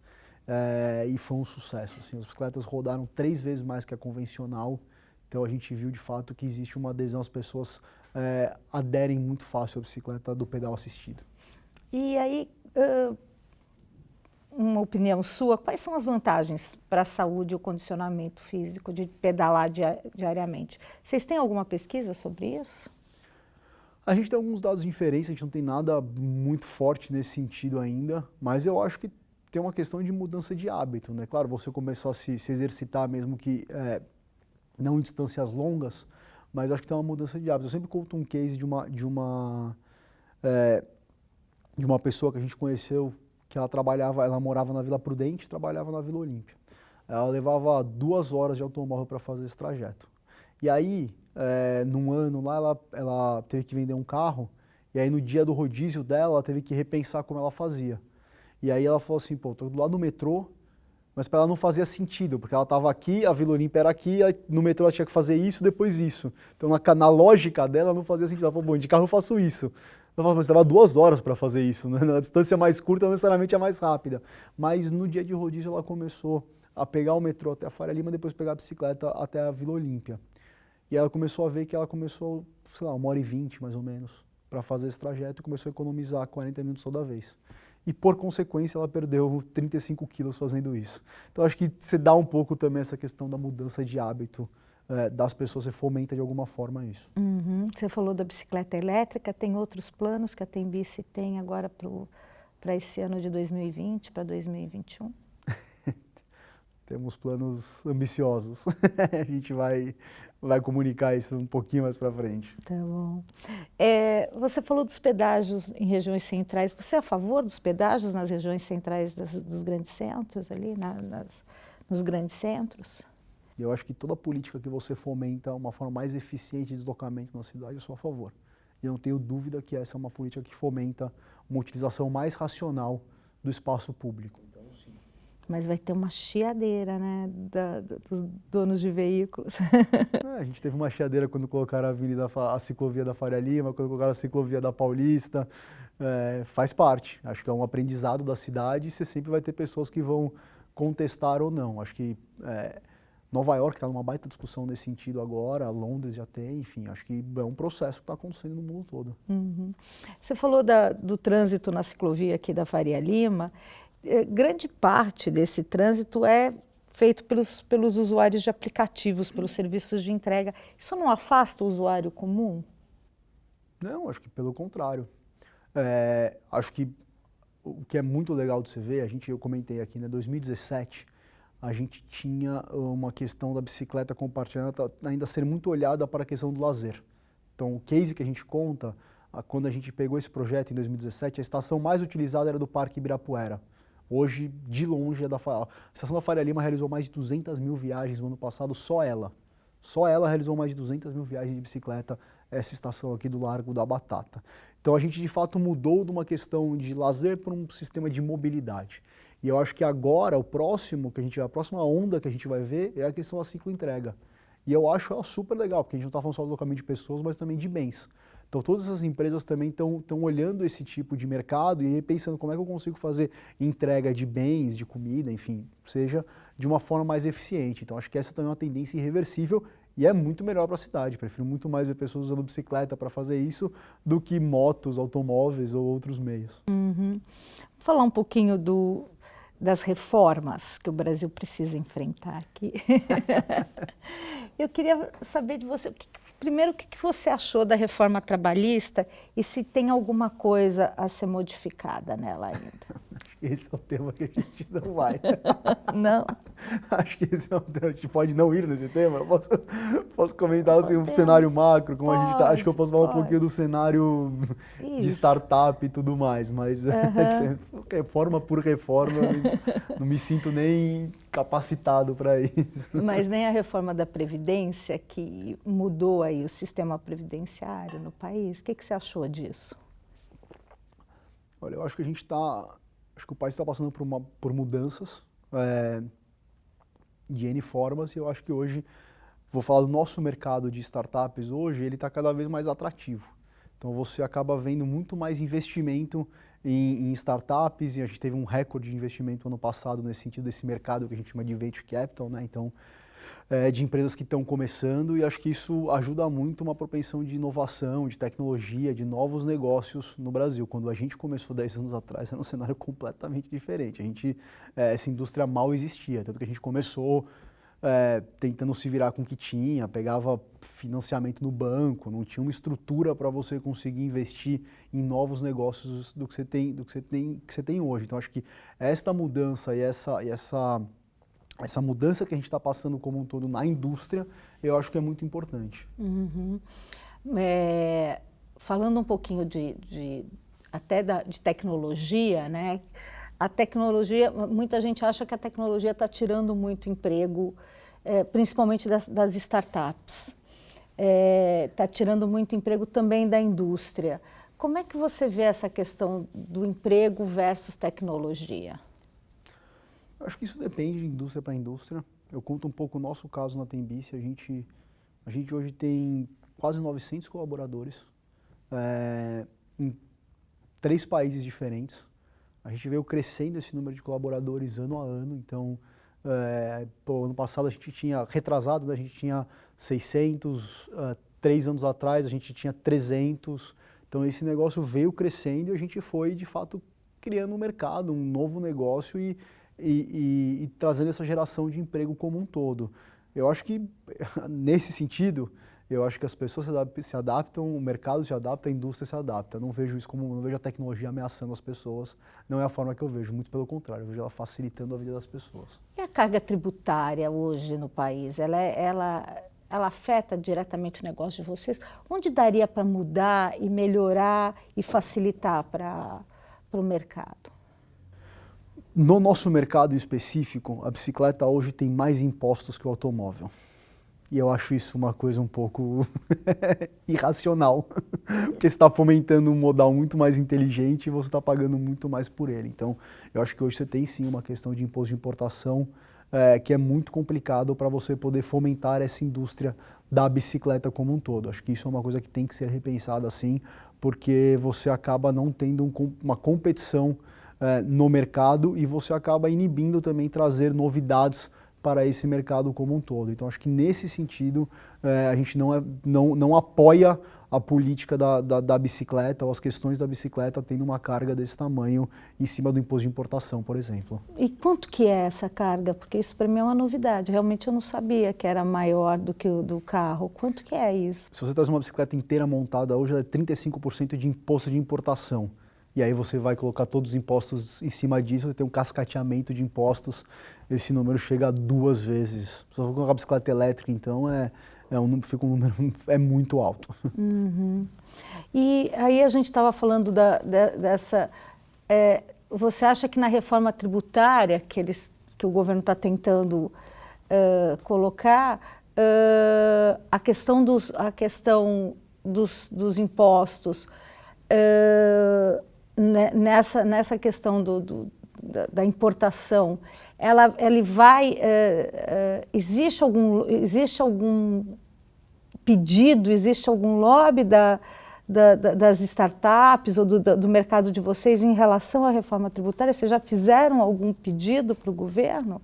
e foi um sucesso. Assim, as bicicletas rodaram 3 vezes mais que a convencional. Então a gente viu de fato que existe uma adesão, as pessoas aderem muito fácil à bicicleta do pedal assistido. E aí, uma opinião sua, quais são as vantagens para a saúde e o condicionamento físico de pedalar diariamente? Vocês têm alguma pesquisa sobre isso? A gente tem alguns dados de inferência, a gente não tem nada muito forte nesse sentido ainda, mas eu acho que tem uma questão de mudança de hábito, né? Claro, você começar a se exercitar mesmo que não em distâncias longas, mas acho que tem uma mudança de hábito. Eu sempre conto um case de uma pessoa que a gente conheceu, que ela morava na Vila Prudente e trabalhava na Vila Olímpia. Ela levava 2 horas de automóvel para fazer esse trajeto. E aí, num ano lá, ela teve que vender um carro, e aí no dia do rodízio dela, ela teve que repensar como ela fazia. E aí ela falou assim, pô, tô do lado do metrô, mas para ela não fazia sentido, porque ela estava aqui, a Vila Olímpia era aqui, no metrô ela tinha que fazer isso, depois isso. Então na lógica dela não fazia sentido. Ela falou, bom, de carro eu faço isso. Ela falou, mas você leva 2 horas para fazer isso, né? Na distância mais curta, não necessariamente é mais rápida. Mas no dia de rodízio ela começou a pegar o metrô até a Faria Lima, depois pegar a bicicleta até a Vila Olímpia. E ela começou a ver que ela começou, sei lá, 1h20 mais ou menos, para fazer esse trajeto e começou a economizar 40 minutos toda vez. e, por consequência, ela perdeu 35 quilos fazendo isso. Então, acho que você dá um pouco também essa questão da mudança de hábito das pessoas, você fomenta de alguma forma isso. Uhum. Você falou da bicicleta elétrica, tem outros planos que a Tembici tem agora para esse ano de 2020, para 2021? Temos planos ambiciosos. A gente vai comunicar isso um pouquinho mais para frente. Tá bom. Você falou dos pedágios em regiões centrais. Você é a favor dos pedágios nas regiões centrais dos grandes centros, ali, nos grandes centros? Eu acho que toda política que você fomenta uma forma mais eficiente de deslocamento na cidade, eu sou a favor. E eu não tenho dúvida que essa é uma política que fomenta uma utilização mais racional do espaço público. Então, sim. Mas vai ter uma chiadeira, né, dos donos de veículos. A gente teve uma chiadeira quando colocaram a ciclovia da Faria Lima, quando colocaram a ciclovia da Paulista. Faz parte. Acho que é um aprendizado da cidade e você sempre vai ter pessoas que vão contestar ou não. Acho que Nova York está numa baita discussão nesse sentido agora, Londres já tem, enfim, acho que é um processo que está acontecendo no mundo todo. Uhum. Você falou do trânsito na ciclovia aqui da Faria Lima. Grande parte desse trânsito é feito pelos usuários de aplicativos, pelos serviços de entrega. Isso não afasta o usuário comum? Não, acho que pelo contrário. Acho que o que é muito legal de você ver, eu comentei aqui, né, 2017, a gente tinha uma questão da bicicleta compartilhada ainda ser muito olhada para a questão do lazer. Então, o case que a gente conta, quando a gente pegou esse projeto em 2017, a estação mais utilizada era do Parque Ibirapuera. Hoje, de longe, a estação da Faria Lima realizou mais de 200 mil viagens no ano passado, só ela. Só ela realizou mais de 200 mil viagens de bicicleta, essa estação aqui do Largo da Batata. Então, a gente, de fato, mudou de uma questão de lazer para um sistema de mobilidade. E eu acho que agora, a próxima onda que a gente vai ver é a questão da cicloentrega. E eu acho ela super legal, porque a gente não está falando só do deslocamento de pessoas, mas também de bens. Então, todas essas empresas também estão olhando esse tipo de mercado e pensando como é que eu consigo fazer entrega de bens, de comida, enfim, seja de uma forma mais eficiente. Então, acho que essa também é uma tendência irreversível e é muito melhor para a cidade. Prefiro muito mais ver pessoas usando bicicleta para fazer isso do que motos, automóveis ou outros meios. Uhum. Vou falar um pouquinho das reformas que o Brasil precisa enfrentar aqui. Eu queria saber de você, primeiro, o que você achou da reforma trabalhista e se tem alguma coisa a ser modificada nela ainda? Esse é o tema que a gente não vai. Não? Acho que esse é um tema, a gente pode não ir nesse tema, eu posso comentar assim, um Podemos. cenário macro, como a gente está. Acho que eu Pode, posso falar um pode. pouquinho do cenário de Isso. startup e tudo mais, mas reforma por reforma, eu não me sinto nem capacitado para isso. Mas nem a reforma da Previdência, que mudou aí o sistema previdenciário no país. O que você achou disso? Olha, eu acho que acho que o país está passando por mudanças de N formas, e eu acho que hoje, vou falar do nosso mercado de startups hoje, ele está cada vez mais atrativo. Então você acaba vendo muito mais investimento em startups, e a gente teve um recorde de investimento ano passado nesse sentido desse mercado que a gente chama de venture capital, né? Então, de empresas que estão começando, e acho que isso ajuda muito uma propensão de inovação, de tecnologia, de novos negócios no Brasil. Quando a gente começou 10 anos atrás, era um cenário completamente diferente. Essa indústria mal existia, tanto que a gente começou tentando se virar com o que tinha, pegava financiamento no banco, não tinha uma estrutura para você conseguir investir em novos negócios do que você tem hoje. Então, acho que esta mudança e essa mudança que a gente está passando como um todo na indústria, eu acho que é muito importante. Uhum. Falando um pouquinho até de tecnologia, né? A tecnologia, muita gente acha que a tecnologia está tirando muito emprego, principalmente das startups. Está tirando muito emprego também da indústria. Como é que você vê essa questão do emprego versus tecnologia? Acho que isso depende de indústria para indústria. Eu conto um pouco o nosso caso na Tembici. A gente hoje tem quase 900 colaboradores em 3 países diferentes. A gente veio crescendo esse número de colaboradores ano a ano. Então, ano passado retrasado, né, a gente tinha 600, 3 anos atrás a gente tinha 300. Então, esse negócio veio crescendo e a gente foi, de fato, criando um mercado, um novo negócio e trazendo essa geração de emprego como um todo. Eu acho que, nesse sentido, eu acho que as pessoas se adaptam, o mercado se adapta, a indústria se adapta. Eu não vejo isso como, não vejo a tecnologia ameaçando as pessoas, não é a forma que eu vejo, muito pelo contrário, eu vejo ela facilitando a vida das pessoas. E a carga tributária hoje no país, ela afeta diretamente o negócio de vocês? Onde daria para mudar e melhorar e facilitar para o mercado? No nosso mercado específico, a bicicleta hoje tem mais impostos que o automóvel. E eu acho isso uma coisa um pouco irracional, porque você está fomentando um modal muito mais inteligente e você está pagando muito mais por ele. Então, eu acho que hoje você tem sim uma questão de imposto de importação que é muito complicado para você poder fomentar essa indústria da bicicleta como um todo. Acho que isso é uma coisa que tem que ser repensada assim, porque você acaba não tendo uma competição no mercado e você acaba inibindo também trazer novidades para esse mercado como um todo. Então, acho que nesse sentido, a gente não apoia a política da bicicleta ou as questões da bicicleta tendo uma carga desse tamanho em cima do imposto de importação, por exemplo. E quanto que é essa carga? Porque isso para mim é uma novidade. Realmente eu não sabia que era maior do que o do carro. Quanto que é isso? Se você traz uma bicicleta inteira montada hoje, ela é 35% de imposto de importação. E aí você vai colocar todos os impostos em cima disso, você tem um cascateamento de impostos, esse número chega a 2 vezes. Se você colocar a bicicleta elétrica, então, fica um número muito alto. Uhum. E aí a gente estava falando dessa... você acha que na reforma tributária que o governo está tentando colocar, a questão dos impostos, nessa questão da importação, ele vai, existe algum pedido, existe algum lobby das startups ou do mercado de vocês em relação à reforma tributária? Vocês já fizeram algum pedido para o governo?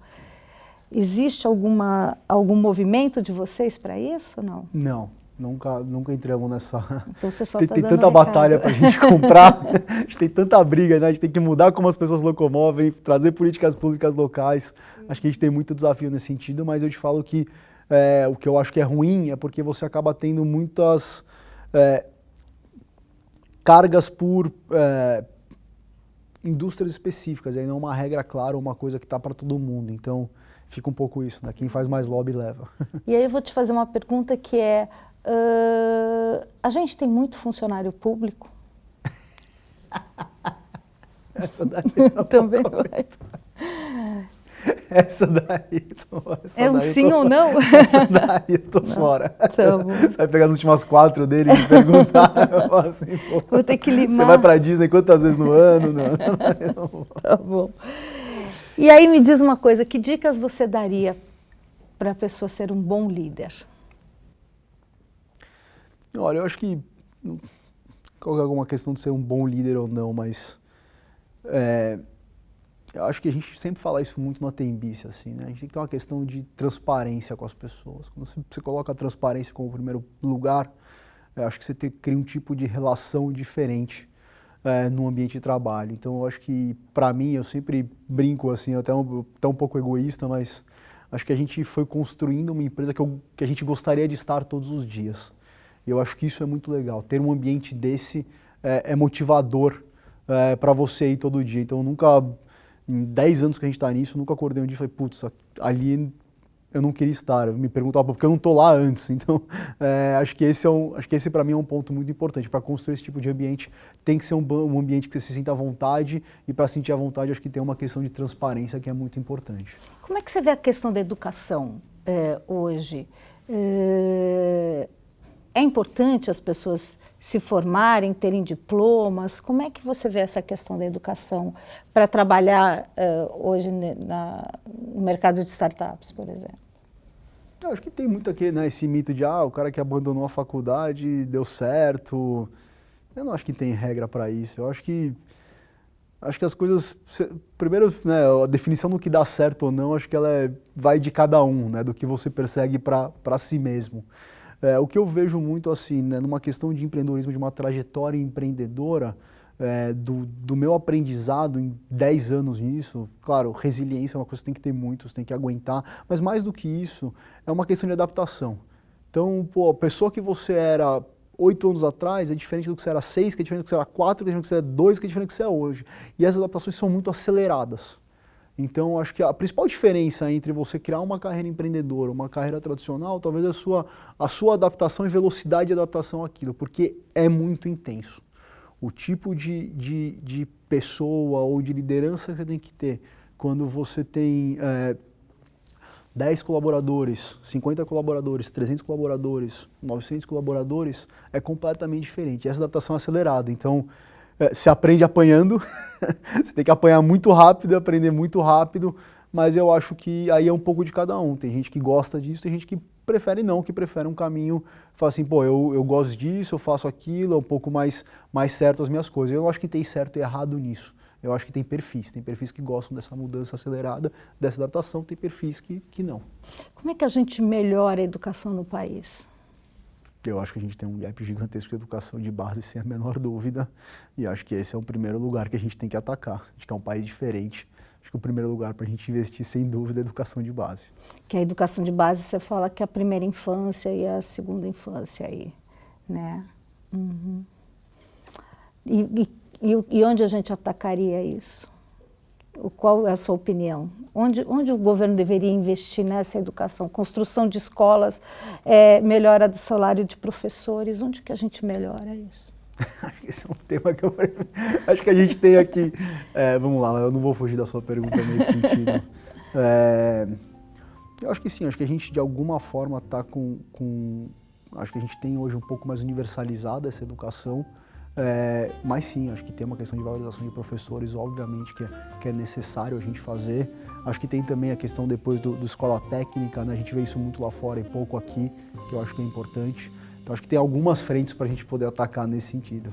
Existe algum movimento de vocês para isso, não? Não. Nunca entramos nessa... Então você só tem dando tanta batalha para a gente comprar, a gente tem tanta briga, né? A gente tem que mudar como as pessoas locomovem, trazer políticas públicas locais. Acho que a gente tem muito desafio nesse sentido, mas eu te falo que o que eu acho que é ruim é porque você acaba tendo muitas cargas por indústrias específicas, aí não é uma regra clara, uma coisa que está para todo mundo. Então fica um pouco isso, né? Quem faz mais lobby leva. E aí eu vou te fazer uma pergunta que é... a gente tem muito funcionário público? Essa daí também vai. Essa daí é um sim ou não? Essa daí eu tô fora. Tá bom. Você vai pegar as últimas 4 dele e perguntar. Eu falo assim, pô, vou ter que limar. Você vai pra Disney quantas vezes no ano? Não. Tá bom. E aí me diz uma coisa, que dicas você daria para a pessoa ser um bom líder? Olha, eu acho que não é alguma questão de ser um bom líder ou não, mas eu acho que a gente sempre fala isso muito na Tembice, assim, né? A gente tem que ter uma questão de transparência com as pessoas. Quando você coloca a transparência como primeiro lugar, eu acho que você cria um tipo de relação diferente no ambiente de trabalho. Então, eu acho que, para mim, eu sempre brinco, assim, até um pouco egoísta, mas acho que a gente foi construindo uma empresa que a gente gostaria de estar todos os dias. E eu acho que isso é muito legal. Ter um ambiente desse é motivador para você ir todo dia. Então, eu nunca, em 10 anos que a gente está nisso, nunca acordei um dia e falei, putz, ali eu não queria estar. Eu me perguntava porque eu não estou lá antes. Então, acho que esse para mim é um ponto muito importante. Para construir esse tipo de ambiente, tem que ser um ambiente que você se sinta à vontade. E para sentir à vontade, acho que tem uma questão de transparência que é muito importante. Como é que você vê a questão da educação hoje? É importante as pessoas se formarem, terem diplomas? Como é que você vê essa questão da educação para trabalhar hoje no mercado de startups, por exemplo? Eu acho que tem muito aqui, né, esse mito de o cara que abandonou a faculdade deu certo. Eu não acho que tem regra para isso. Eu acho que as coisas... Primeiro, né, a definição do que dá certo ou não, acho que ela vai de cada um, né, do que você persegue para si mesmo. O que eu vejo muito assim, né, numa questão de empreendedorismo, de uma trajetória empreendedora, do meu aprendizado em 10 anos nisso, claro, resiliência é uma coisa que você tem que ter muito, você tem que aguentar, mas mais do que isso, é uma questão de adaptação. Então, pô, a pessoa que você era 8 anos atrás é diferente do que você era 6, que é diferente do que você era 4, que é diferente do que você era 2, que é diferente do que você é hoje. E essas adaptações são muito aceleradas. Então, acho que a principal diferença entre você criar uma carreira empreendedora, uma carreira tradicional, talvez a sua adaptação e velocidade de adaptação àquilo, porque é muito intenso. O tipo de pessoa ou de liderança que você tem que ter quando você tem 10 colaboradores, 50 colaboradores, 300 colaboradores, 900 colaboradores, é completamente diferente. Essa adaptação é acelerada. Então, você aprende apanhando, você tem que apanhar muito rápido e aprender muito rápido, mas eu acho que aí é um pouco de cada um. Tem gente que gosta disso, tem gente que prefere não, que prefere um caminho, fala assim, pô, eu gosto disso, eu faço aquilo, é um pouco mais certo as minhas coisas. Eu não acho que tem certo e errado nisso. Eu acho que tem perfis que gostam dessa mudança acelerada, dessa adaptação, tem perfis que não. Como é que a gente melhora a educação no país? Eu acho que a gente tem um gap gigantesco de educação de base, sem a menor dúvida, e acho que esse é o primeiro lugar que a gente tem que atacar. Acho que é um país diferente, acho que o primeiro lugar para a gente investir, sem dúvida, é a educação de base. Que a educação de base, você fala que é a primeira infância e a segunda infância aí, né? Uhum. E onde a gente atacaria isso? Qual é a sua opinião? Onde o governo deveria investir nessa educação? Construção de escolas, melhora do salário de professores, onde que a gente melhora isso? Esse é um tema que eu acho que a gente tem aqui. Vamos lá, eu não vou fugir da sua pergunta nesse sentido. Eu acho que sim, acho que a gente de alguma forma está acho que a gente tem hoje um pouco mais universalizada essa educação. Mas sim, acho que tem uma questão de valorização de professores, obviamente, que é necessário a gente fazer. Acho que tem também a questão depois do escola técnica, né? A gente vê isso muito lá fora e pouco aqui, que eu acho que é importante. Então acho que tem algumas frentes para a gente poder atacar nesse sentido.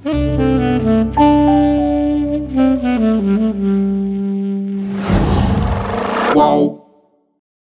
Qual?